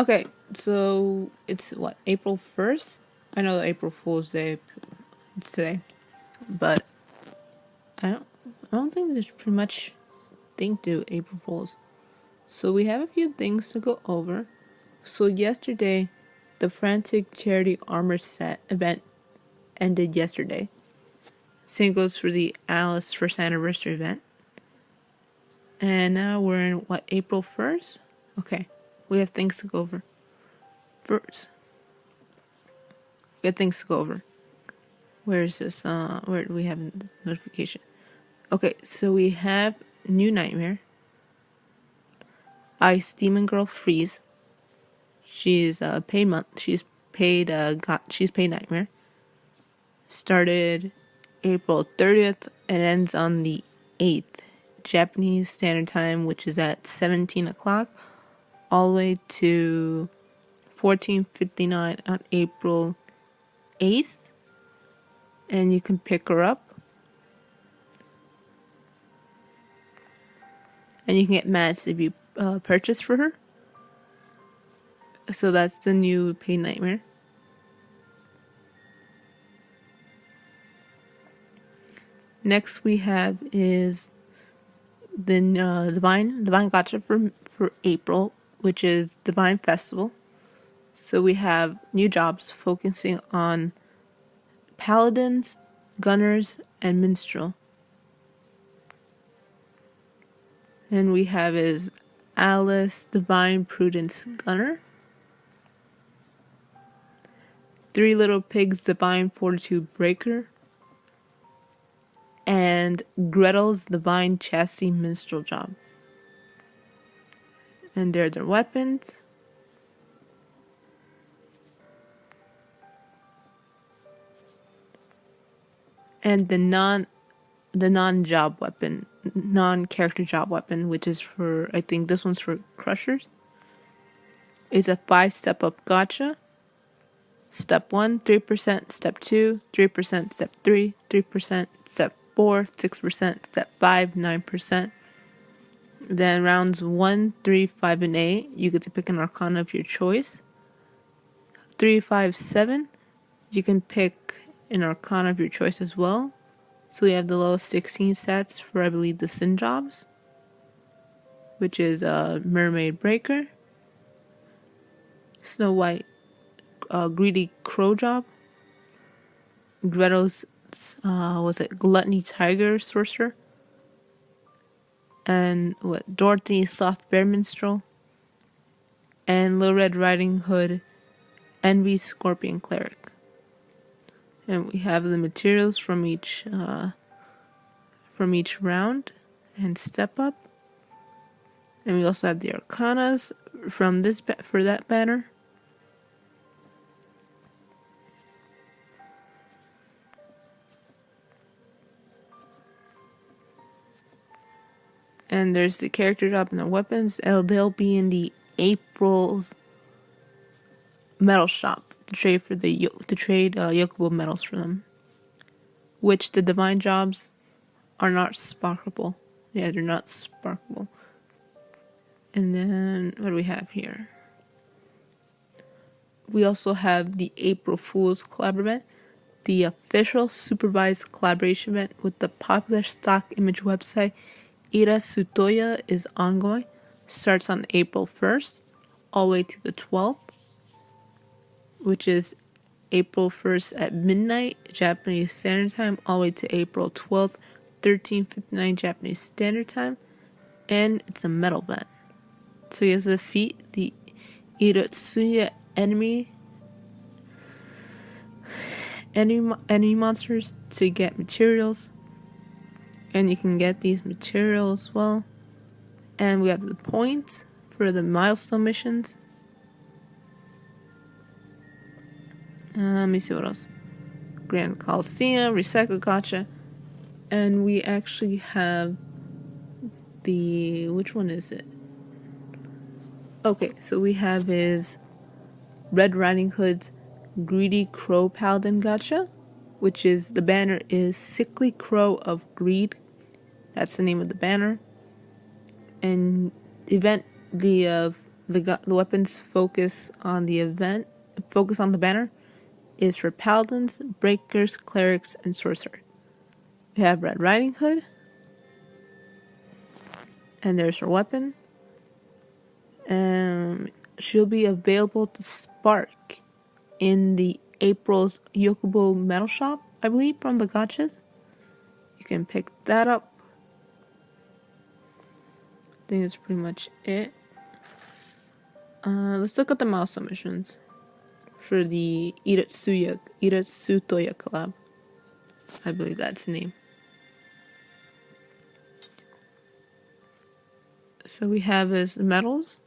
Okay, so it's what, April 1st? I know April Fool's Day it's today, but I don't think there's pretty much thing to April Fool's. So we have a few things to go over. So yesterday, the Frantic Charity Armor Set event ended yesterday. Same goes for the Alice first anniversary event. And now we're in what, April 1st? Okay, we have things to go over. First, we have things to go over. Where is this? Where do we have notification? Okay, so we have New Nightmare. Ice Demon Girl Freeze. She's paid month. She's paid. She's paid Nightmare. Started April 30th and ends on the 8th Japanese Standard Time, which is at 17 o'clock, all the way to 14:59 on April 8th. And you can pick her up. And you can get mats if you purchase for her. So that's the new paid Nightmare. Next we have is the Divine Gacha for April, which is Divine Festival. So we have new jobs focusing on Paladins, Gunners, and Minstrel. And we have is Alice Divine Prudence Gunner, Three Little Pigs Divine Fortitude Breaker, and Gretel's Divine Chastity Minstrel Job. And there are their weapons. And the non-job weapon, non-character job weapon, which is for, I think this one's for Crushers, is a 5-step up gacha. Step 1, 3%. Step 2, 3%. Step 3, 3%. Step 4, 6%. Step 5, 9%. Then rounds 1, 3, 5, and 8, you get to pick an arcana of your choice. 3, 5, 7, you can pick an arcana of your choice as well. So we have the lowest 16 stats for, I believe, the Sin jobs, which is Mermaid Breaker, Snow White Greedy Crow Job, Gretel's Gluttony Tiger Sorcerer, and Dorothy Sloth Bear Minstrel, and Little Red Riding Hood Envy Scorpion Cleric. And we have the materials from each round and step up. And we also have the arcanas from for that banner. And there's the character job and the weapons. They'll be in the April's metal shop to trade for Yokobo medals for them. Which the divine jobs are not sparkable. Yeah, they're not sparkable. And then what do we have here? We also have the April Fool's collab event, the official supervised collaboration event with the popular stock image website Ira Sutoya is ongoing. Starts on April 1st, all the way to the 12th, which is April 1st at midnight Japanese Standard Time, all the way to April 12th, 13:59 Japanese Standard Time, and it's a metal event. So you have to defeat the Iratsuya enemy monsters to get materials. And you can get these materials as well. And we have the points for the milestone missions. Let me see what else. Grand Coliseum, Recycle Gacha. And we actually have which one is it? Okay, so we have is Red Riding Hood's Greedy Crow Paladin Gacha, which is, the banner is Sickly Crow of Greed. That's the name of the banner. And the the weapons focus on the banner is for paladins, breakers, clerics, and sorcerer. We have Red Riding Hood, and there's her weapon. And she'll be available to spark in the April's Yokobo Metal Shop, I believe, from the gachas. You can pick that up. I think that's pretty much it. Let's look at the milestone missions for the Iratsutoya collab. I believe that's the name. So we have his medals.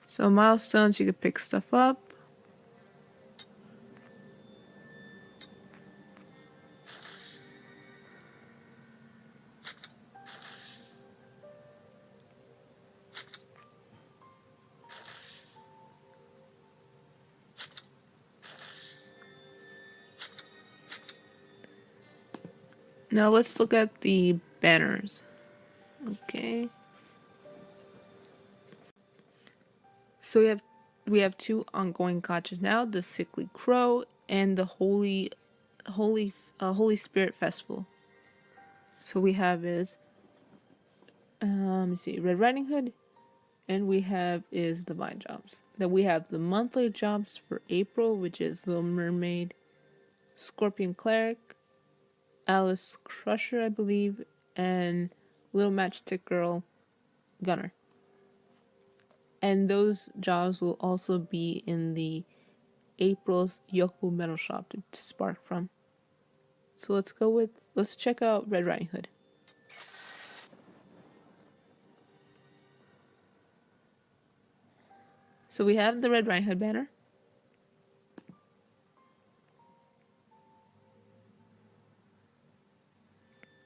So milestones, you can pick stuff up. Now let's look at the banners. Okay. So we have two ongoing gachas now: the Sickly Crow and the Holy Spirit Festival. So we have is let me see, Red Riding Hood, and we have is Divine Jobs. Then we have the monthly jobs for April, which is Little Mermaid, Scorpion Cleric, Alice Crusher, I believe, and Little Matchstick Girl Gunner. And those jobs will also be in the April's Yokobo Metal Shop to spark from. So let's check out Red Riding Hood. So we have the Red Riding Hood banner.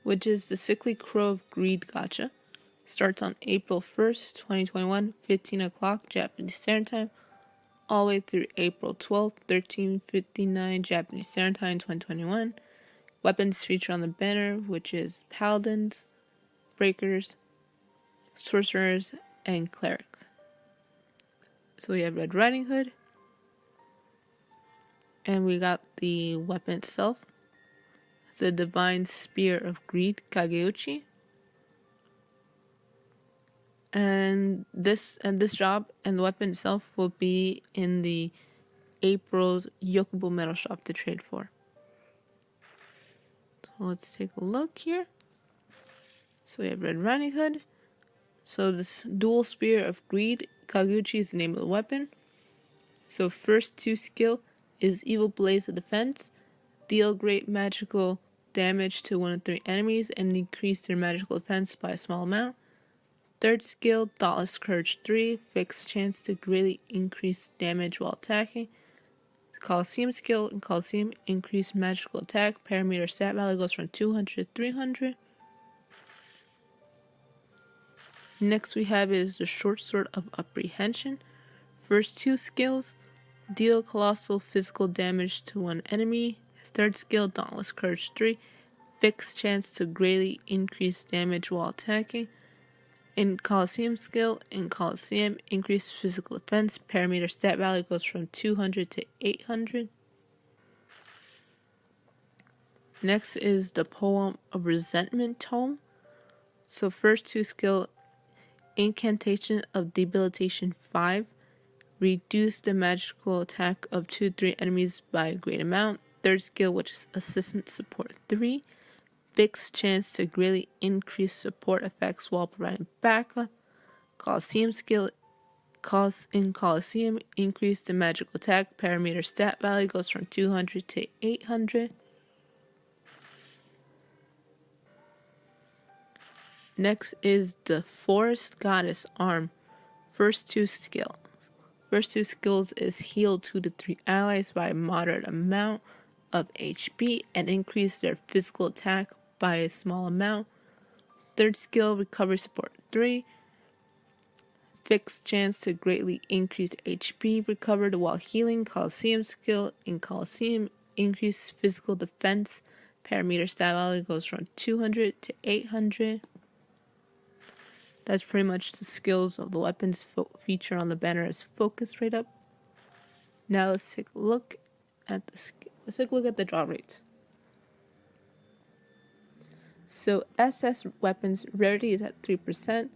Which is the Sickly Crow of Greed gacha. Starts on April 1st, 2021, 15 o'clock Japanese Standard Time, all the way through April 12th, 13:59 Japanese Standard Time, 2021. Weapons featured on the banner, which is paladins, breakers, sorcerers, and clerics. So we have Red Riding Hood, and we got the weapon itself, the Divine Spear of Greed Kageuchi. And this job and the weapon itself will be in the April's Yokobo Metal Shop to trade for. So let's take a look here. So we have Red Riding Hood. So this Dual Spear of Greed Kageuchi is the name of the weapon. So first 2 skill is Evil Blaze of Defense. Deal great magical damage to 1 of 3 enemies and increase their magical defense by a small amount. Third skill, Dauntless Courage 3, fixed chance to greatly increase damage while attacking. Coliseum skill, in Coliseum, increase magical attack, parameter stat value goes from 200 to 300. Next we have is the Short Sword of Apprehension. First 2 skills, deal colossal physical damage to 1 enemy. Third skill, Dauntless Courage 3, fixed chance to greatly increase damage while attacking. In Coliseum skill, in Coliseum, increased physical defense, parameter stat value goes from 200 to 800. Next is the Poem of Resentment Tome. So first 2 skill, Incantation of Debilitation 5, reduce the magical attack of 2-3 enemies by a great amount. Third skill, which is Assistant Support 3, fixed chance to greatly increase support effects while providing backup. Coliseum skill, in Coliseum, increase the magical attack, parameter stat value goes from 200 to 800. Next is the Forest Goddess Arm. First 2 skills. First 2 skills is heal 2 to 3 allies by a moderate amount of HP and increase their physical attack by a small amount. Third skill, recovery support 3, fixed chance to greatly increase HP recovered while healing. Coliseum skill, in Coliseum, increased physical defense. Parameter stat value goes from 200 to 800. That's pretty much the skills of the weapons featured on the banner as focus rate up. Now let's take a look at the draw rates. So SS weapons rarity is at 3%,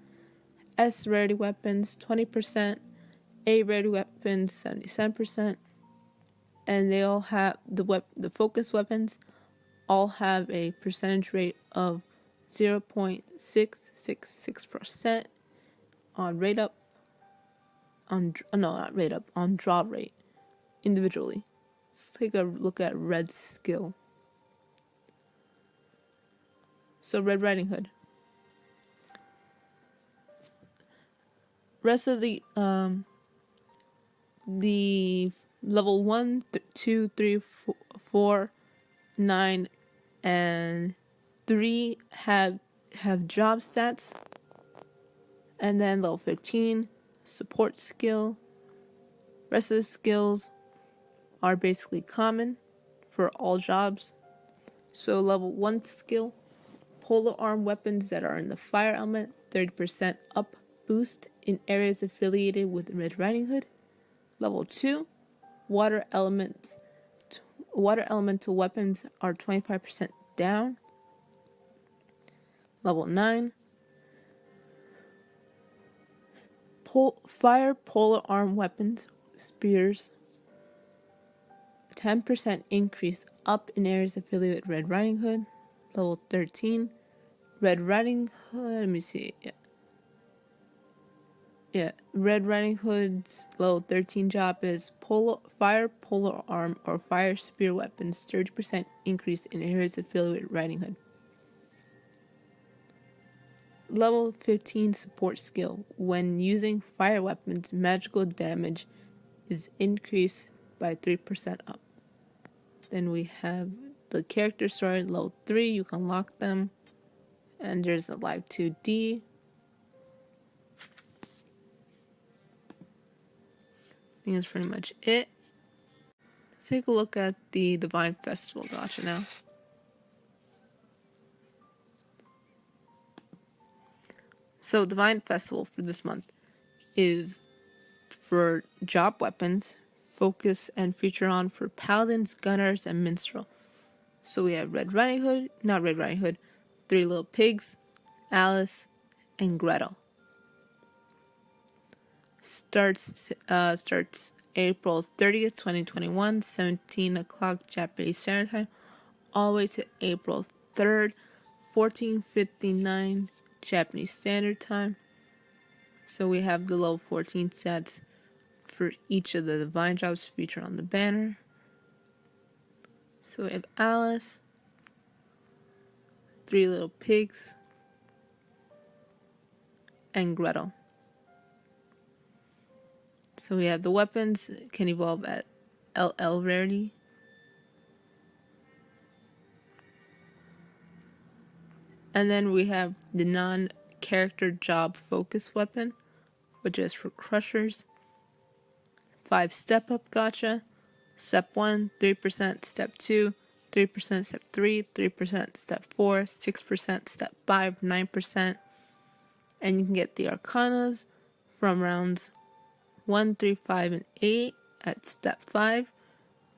S rarity weapons 20%, A rarity weapons 77%, and they all have the focus weapons all have a percentage rate of 0.666% on rate up, on draw rate individually. Let's take a look at Red's skill. So Red Riding Hood. Rest of the level 1, 2, 3, 4, 9, and 3 have job stats. And then level 15, support skill. Rest of the skills are basically common for all jobs. So level 1 skill, polar arm weapons that are in the fire element, 30% up boost in areas affiliated with Red Riding Hood. Level 2, water elemental weapons are 25% down. Level 9, fire polar arm weapons, spears, 10% increase up in areas affiliated with Red Riding Hood. Level 13, Red Riding Hood, let me see, Red Riding Hood's level 13 job is fire polar arm or fire spear weapons, 30% increase in areas affiliated with Riding Hood. Level 15 support skill. When using fire weapons, magical damage is increased by 3% up. Then we have the character story, level 3, you can lock them. And there's a live 2D. I think that's pretty much it. Let's take a look at the Divine Festival gacha now. So Divine Festival for this month is for job weapons, focus and feature on for paladins, gunners, and minstrel. So we have not Red Riding Hood, Three Little Pigs, Alice, and Gretel. Starts April 30th, 2021, 17 o'clock Japanese Standard Time, all the way to April 3rd, 14:59 Japanese Standard Time. So we have the level 14 sets for each of the divine jobs featured on the banner. So we have Alice, Three Little Pigs, and Gretel. So we have the weapons can evolve at LL rarity. And then we have the non-character job focus weapon, which is for crushers. 5 step-up gacha. Step 1, 3%. Step 2, 3%. Step 3, 3%. Step 4, 6%. Step 5, 9%. And you can get the arcanas from rounds 1, 3, 5, and 8 at step 5.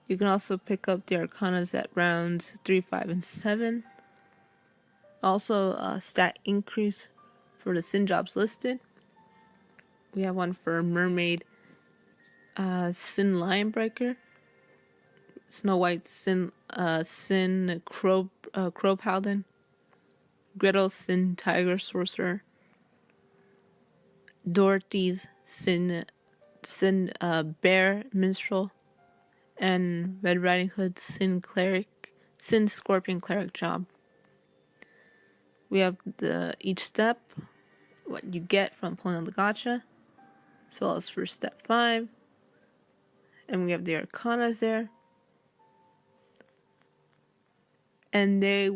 You can also pick up the arcanas at rounds 3, 5, and 7. Also, stat increase for the sin jobs listed. We have one for Mermaid, Sin Lionbreaker, Snow White, Sin Crow Paladin, Gretel, Sin Tiger Sorcerer, Dorothy's Sin Bear Minstrel, and Red Riding Hood's Sin Scorpion Cleric job. We have each step, what you get from pulling on the gacha, as well as for step 5. And we have the arcanas there. And the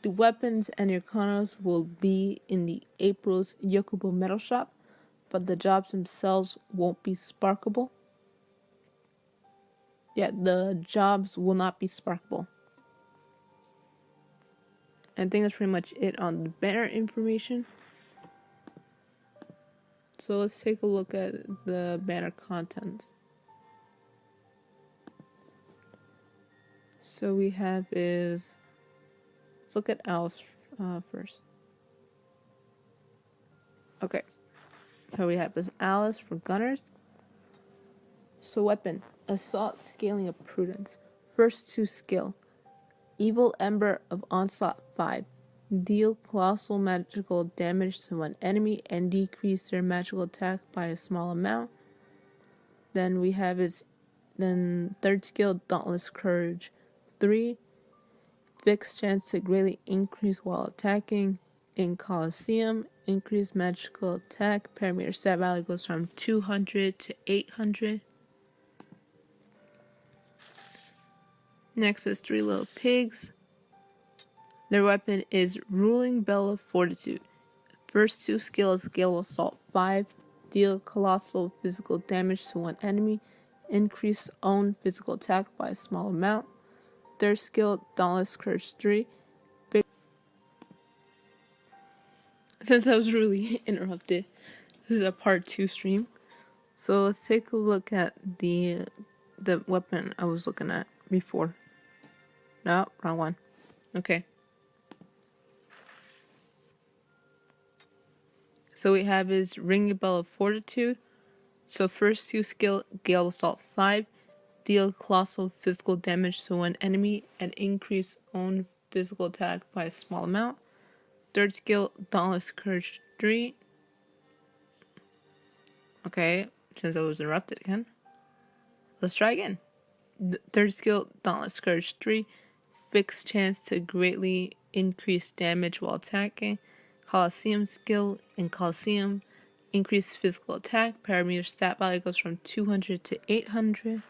weapons and arcanas will be in the April's Yokubo Metal Shop, but the jobs themselves won't be sparkable. Yeah, the jobs will not be sparkable. I think that's pretty much it on the banner information. So let's take a look at the banner contents. So we have let's look at Alice first. Okay, so we have this Alice for gunners. So weapon, assault scaling of prudence. First 2 skill, evil ember of onslaught 5. Deal colossal magical damage to one enemy and decrease their magical attack by a small amount. Then we have third skill, Dauntless Courage 3. Fixed chance to greatly increase while attacking. In Colosseum, increased magical attack. Parameter stat value goes from 200 to 800. Next is 3 Little Pigs. Their weapon is Ruling Bell of Fortitude. First 2 skills, Gale Assault 5. Deal colossal physical damage to one enemy. Increase own physical attack by a small amount. Third skill, Dauntless Courage 3. Since I was really interrupted, this is a part 2 stream. So let's take a look at the weapon I was looking at before. No, wrong one. Okay. So we have his Ringing Bell of Fortitude. So first 2 skill, Gale Assault 5. Deal colossal physical damage to one enemy and increase own physical attack by a small amount. Third skill, Dauntless Courage 3. Okay, since I was interrupted again. Let's try again. Third skill, Dauntless Courage 3. Fixed chance to greatly increase damage while attacking. Colosseum skill. In Colosseum, increase physical attack. Parameter stat value goes from 200 to 800.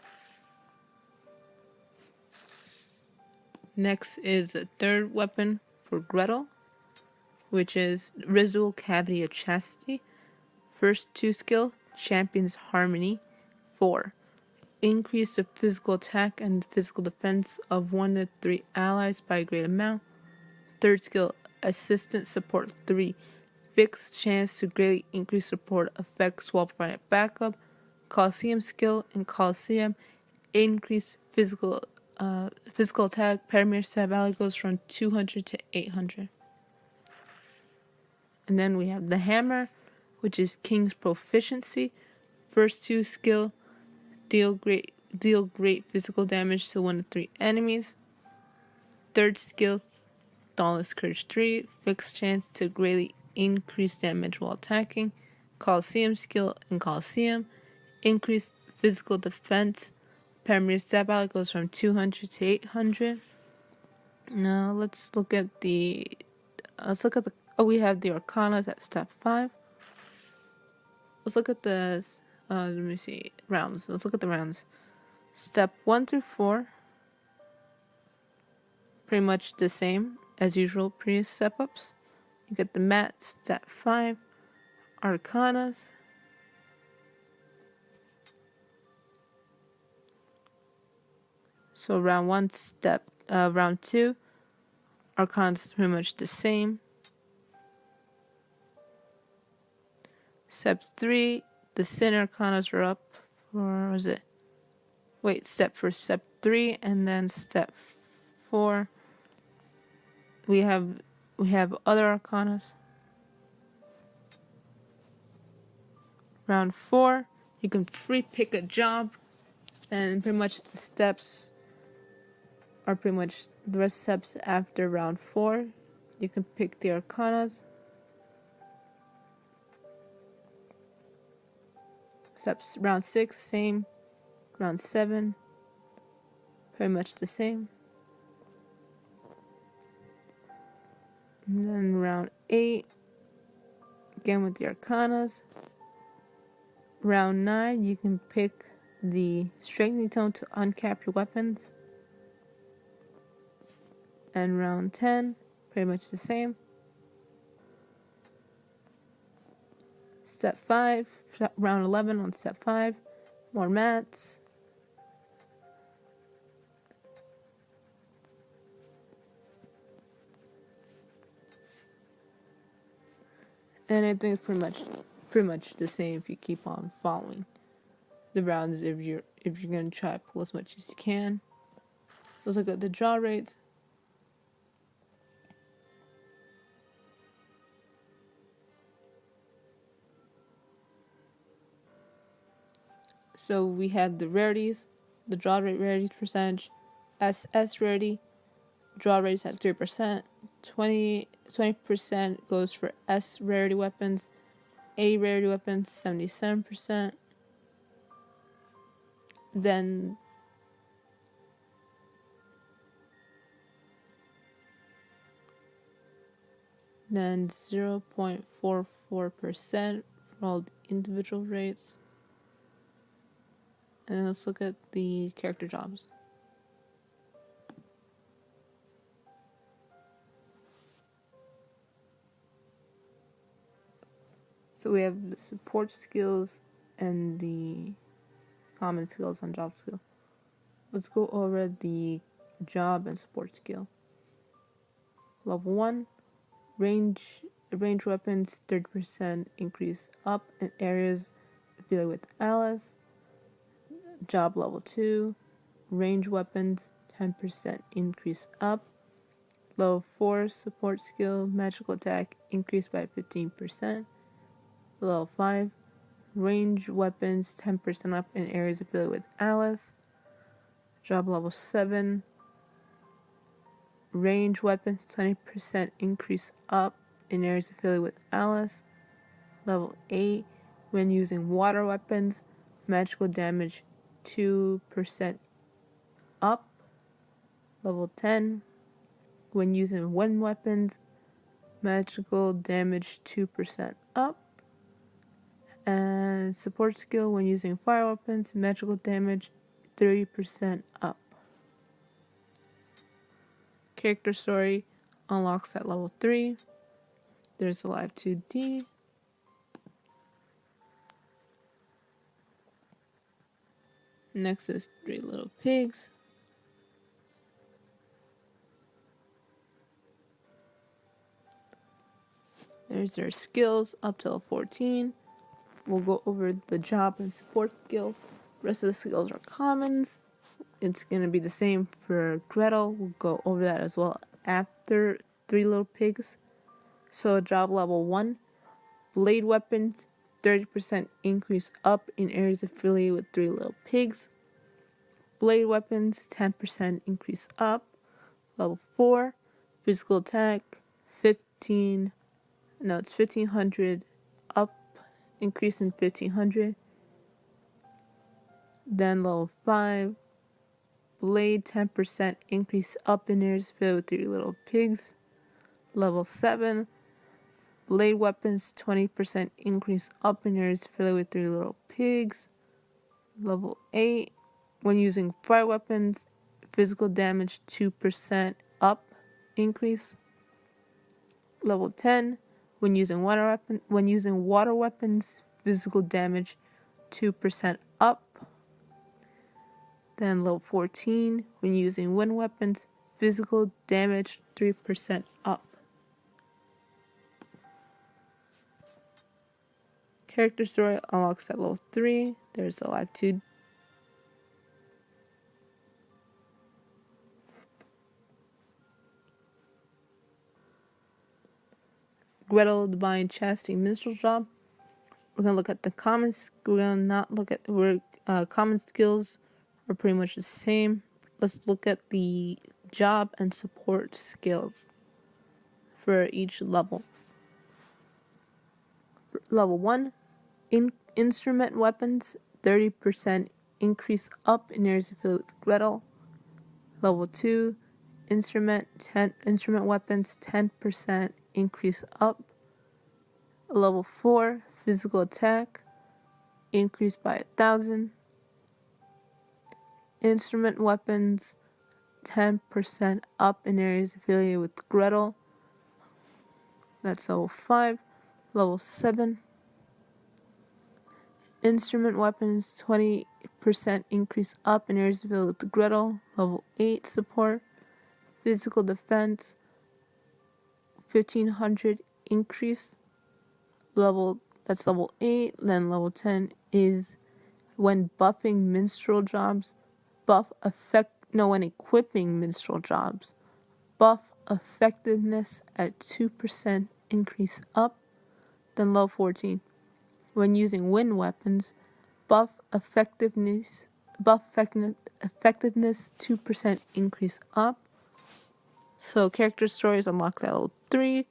Next is the third weapon for Gretel, which is Residual Cavity of Chastity. First 2 skill, Champion's Harmony 4. Increase the physical attack and physical defense of 1 to 3 allies by a great amount. Third skill, Assistant Support 3. Fixed chance to greatly increase support effects while providing backup. Colosseum skill. In Colosseum, increase physical attack. Parameter stat value goes from 200 to 800. And then we have the hammer, which is King's Proficiency. First 2 skill, deal great physical damage to 1 to 3 enemies. Third skill, Dauntless Courage 3. Fixed chance to greatly increase damage while attacking. Colosseum skill. In Colosseum, increased physical defense. Parameter stat value goes from 200 to 800. Now let's look at the we have the Arcanas at step 5. Let's look at the let me see, rounds. Let's look at the rounds. Step 1 through 4, pretty much the same as usual previous step ups. You get the mat, step 5, Arcanas. So round 1, round 2, Arcanas is pretty much the same. Step 3, the Sin Arcanas are up for, step 3, and then step 4. We have other Arcanas. Round 4, you can free pick a job, and pretty much the steps are pretty much the rest of the steps after round 4. You can pick the Arcanas. Steps round 6, same. Round 7, pretty much the same. And then round 8, again with the Arcanas. Round 9, you can pick the Strengthening Tome to uncap your weapons. And round 10, pretty much the same. Step 5, round 11 on step 5, more mats. And I think it's pretty much the same if you keep on following the rounds if you're gonna try to pull as much as you can. Let's look at the draw rates. So we have the rarities, the draw rate rarity percentage, SS rarity, draw rates at 3%, 20% goes for S rarity weapons, A rarity weapons 77%, then then 0.44% for all the individual rates. And let's look at the character jobs. So we have the support skills and the common skills on job skill. Let's go over the job and support skill. Level 1, range weapons 30% increase up in areas affiliated with Alice. Job level 2, range weapons 10% increase up. Level 4, support skill, magical attack increased by 15%. Level 5, range weapons 10% up in areas affiliated with Alice. Job level 7, range weapons 20% increase up in areas affiliated with Alice. Level 8, when using water weapons, magical damage 2% up. Level 10, when using wind weapons, magical damage 2% up. And support skill, when using fire weapons, magical damage 30% up. Character story unlocks at level 3. There's the live 2D. Next is 3 Little Pigs. There's their skills up till 14. We'll go over the job and support skill. Rest of the skills are commons. It's going to be the same for Gretel. We'll go over that as well after 3 Little Pigs. So job level 1, blade weapons, 30% increase up in areas affiliated with 3 Little Pigs. Blade weapons, 10% increase up. Level 4, physical attack, 1500 up, increase in 1500. Then level 5, blade 10% increase up in areas filled with 3 Little Pigs. Level 7, blade weapons 20% increase up in areas filled with 3 Little Pigs. Level 8, when using fire weapons, physical damage 2% up, increase. Level 10, when using water weapons, physical damage 2% up. Then level 14, when using wind weapons, physical damage 3% up. Character story unlocks at level 3. There's the live 2. Gretel Divine Chastity Minstrel Job. We're gonna look at the common. We're gonna not look at common skills are pretty much the same. Let's look at the job and support skills for each level. For level 1, instrument weapons 30% increase up in areas affiliated with Gretel. Level 2, instrument weapons 10% increase up. Level 4, physical attack increased by 1,000. Instrument weapons 10% up in areas affiliated with Gretel. That's level 5. Level 7, instrument weapons 20% increase up in areas affiliated with Gretel. Level 8, support, physical defense 1500 increase. That's level 8. Then level 10 is when buffing minstrel jobs, when equipping minstrel jobs, buff effectiveness at 2% increase up. Then level 14, when using wind weapons, buff effectiveness 2% increase up. So character stories unlocked at level 3.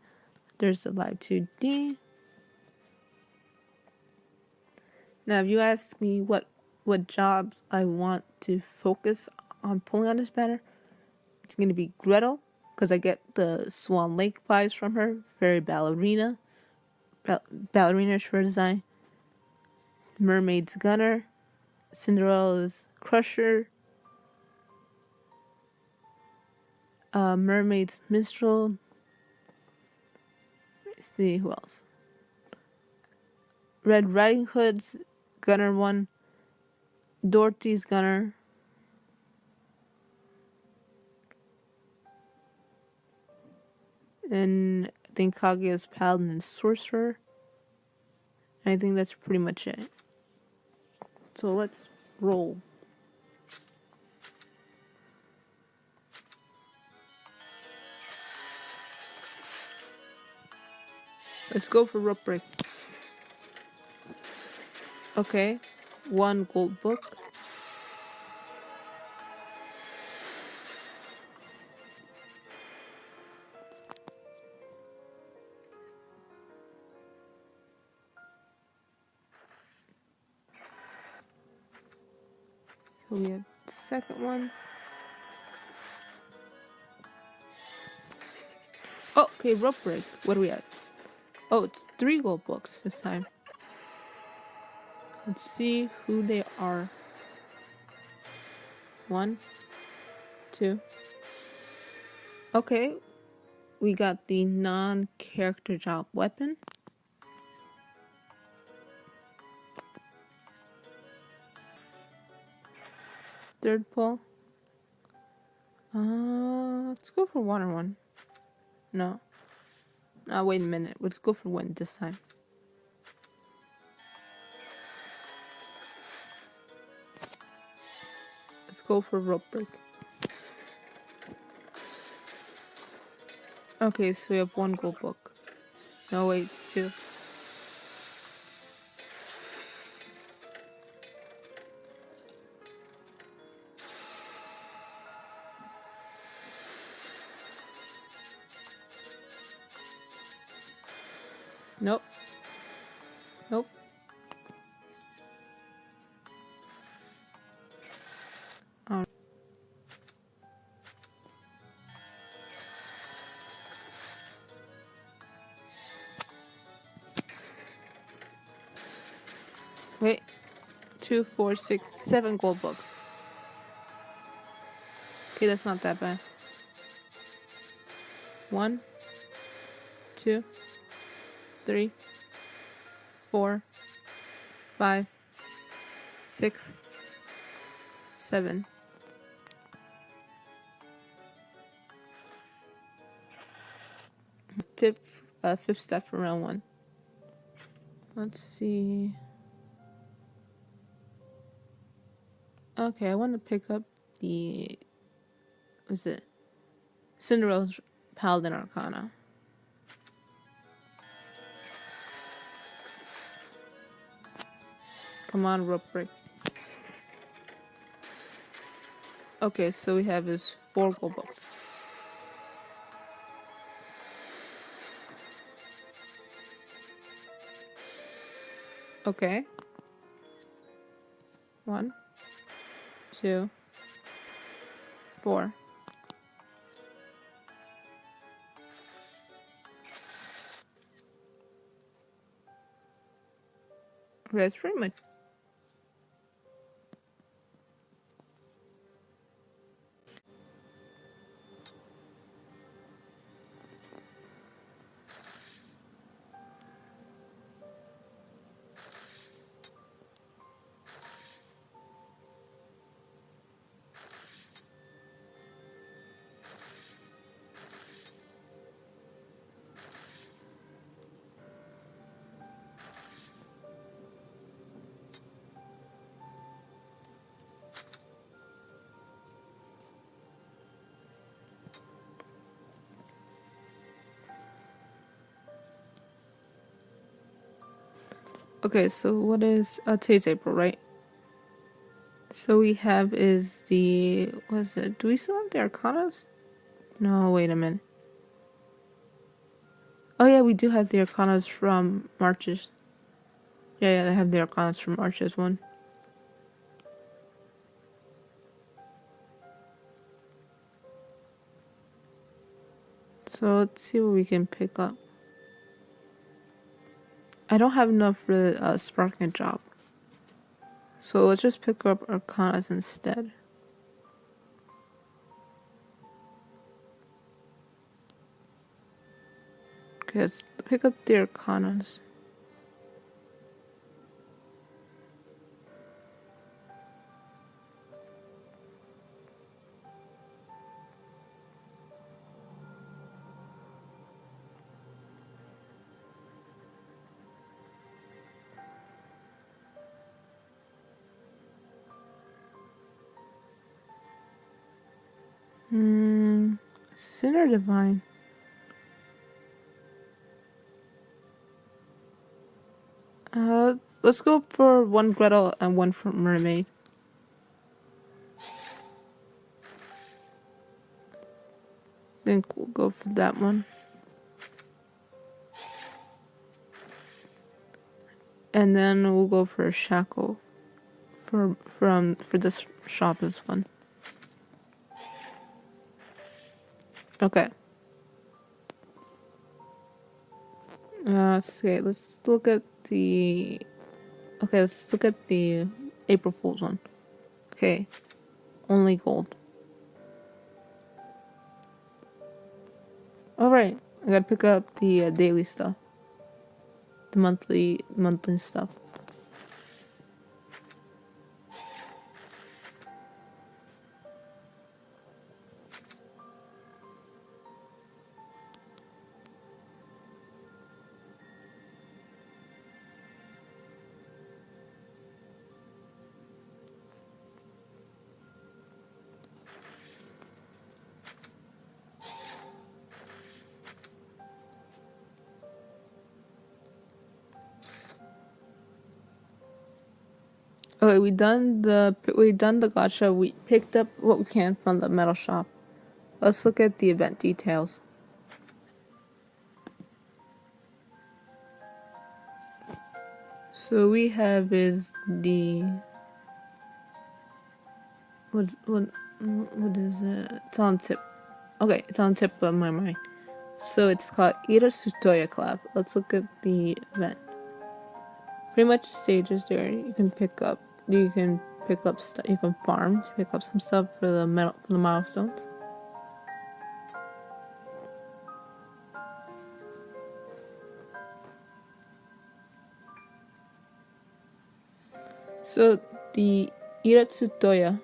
There's the live 2D. Now, if you ask me what jobs I want to focus on pulling on this banner, it's going to be Gretel, because I get the Swan Lake vibes from her. Very ballerina. Ballerina-ish for design. Mermaid's Gunner. Cinderella's Crusher. Mermaid's Minstrel. Let's see who else. Red Riding Hood's Gunner 1. Dorothy's Gunner. And I think Kaguya's Paladin and Sorcerer. And I think that's pretty much it. So let's roll. Let's go for rope break. Okay, 1 gold book. So we have the second one. Oh, okay, rope break. What do we have? Oh, it's 3 gold books this time. Let's see who they are. 1, 2. Okay, we got the non-character job weapon. Third pull. Let's go for 1 or 1. No. Wait a minute. Let's go for 1 this time. Let's go for rope break. Okay, so we have 1 gold book. No, wait, it's 2. Nope. Nope. Oh. Wait. 2, 4, 6, 7 gold books. Okay, that's not that bad. 1, 2, 3, 4, 5, 6, 7. Fifth step for round 1. Let's see. Okay, I want to pick up the... What's it? Cinderella's Paladin Arcana. Come on, rope break. Okay, so we have his 4 gold books. Okay. 1, 2, 4. Okay, that's pretty much. Okay, so what is today's April, right? So we have is the what is it? Do we still have the Arcanas? No, wait a minute. Oh yeah, we do have the Arcanas from March's. Yeah, they have the Arcanas from March's one. So let's see what we can pick up. I don't have enough for the sparking job. So let's just pick up Arcanas instead. Okay, let's pick up the Arcanas. Sin or Divine? Let's go for one Gretel and one for Mermaid. I think we'll go for that one. And then we'll go for a Shackle for this shop is fun. Okay. Okay, let's look at the April Fool's one. Okay. Only gold. Alright, I gotta pick up the daily stuff. The monthly stuff. Okay, we done the gacha. We picked up what we can from the metal shop. Let's look at the event details. So we have is the what is it? It's on tip. Okay, it's on tip of my mind. So it's called Ira Sutoya Club. Let's look at the event. Pretty much stages there. You can pick up stuff. You can farm to pick up some stuff for the milestones. So the Iratsutoya,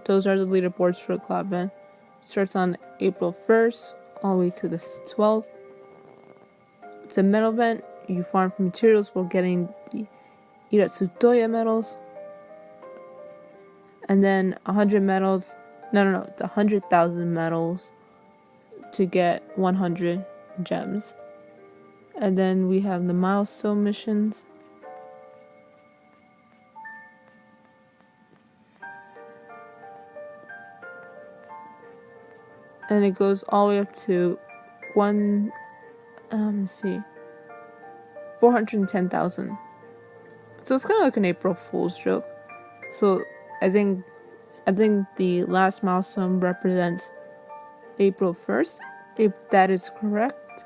those are the leaderboards for the club event. Starts on April 1st all the way to the 12th. It's a medal event. You farm for materials while getting the Iratsutoya medals. And then 100 medals. No, it's 100,000 medals to get 100 gems. And then we have the milestone missions. And it goes all the way up to 410,000. So it's kind of like an April Fool's joke. So I think the last milestone represents April 1st, if that is correct.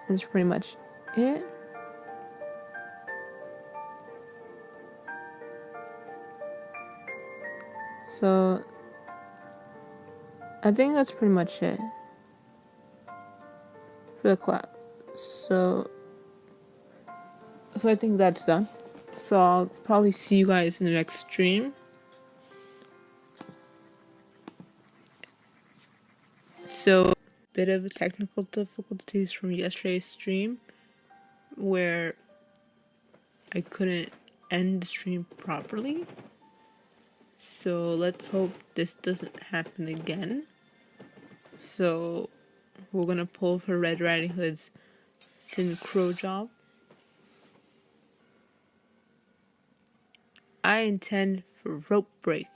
That's pretty much it. So I think that's pretty much it for the clap. So I think that's done. So I'll probably see you guys in the next stream. So, bit of technical difficulties from yesterday's stream where I couldn't end the stream properly. So let's hope this doesn't happen again. So we're gonna pull for Red Riding Hood's synchro job. I intend for rope break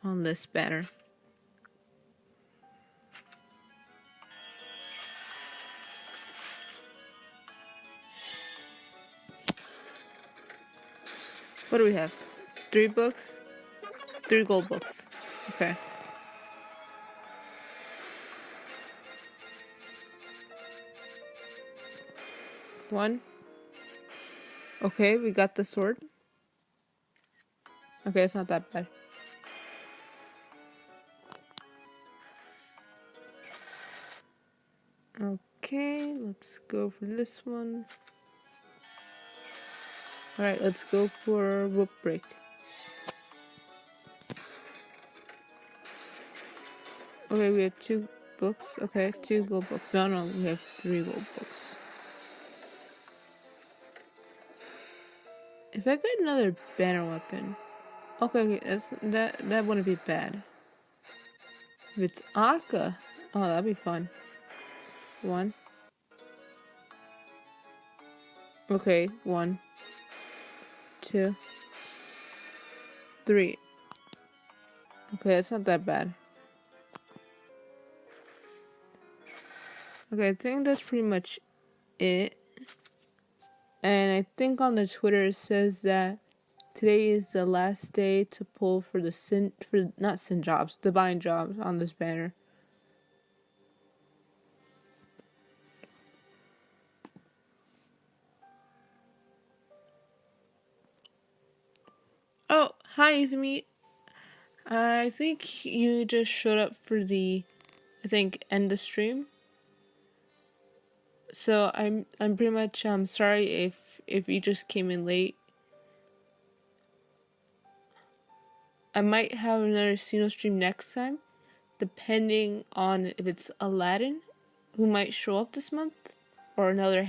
on this banner. What do we have? 3 books? 3 gold books. Okay. One. Okay, we got the sword. Okay, it's not that bad. Okay, let's go for this one. Alright, let's go for rope break. Okay, we have 2 books. Okay, 2 gold books. No, we have 3 gold books. If I get another banner weapon. Okay, that wouldn't be bad. If it's Akka, oh, that'd be fun. 1. Okay, 1, 2, 3. Okay, that's not that bad. Okay, I think that's pretty much it. And I think on the Twitter it says that today is the last day to pull for the divine jobs on this banner. Oh, hi Izumi. I think you just showed up for the, end of stream. So I'm pretty much sorry if you just came in late. I might have another Sino stream next time, depending on if it's Aladdin, who might show up this month, or another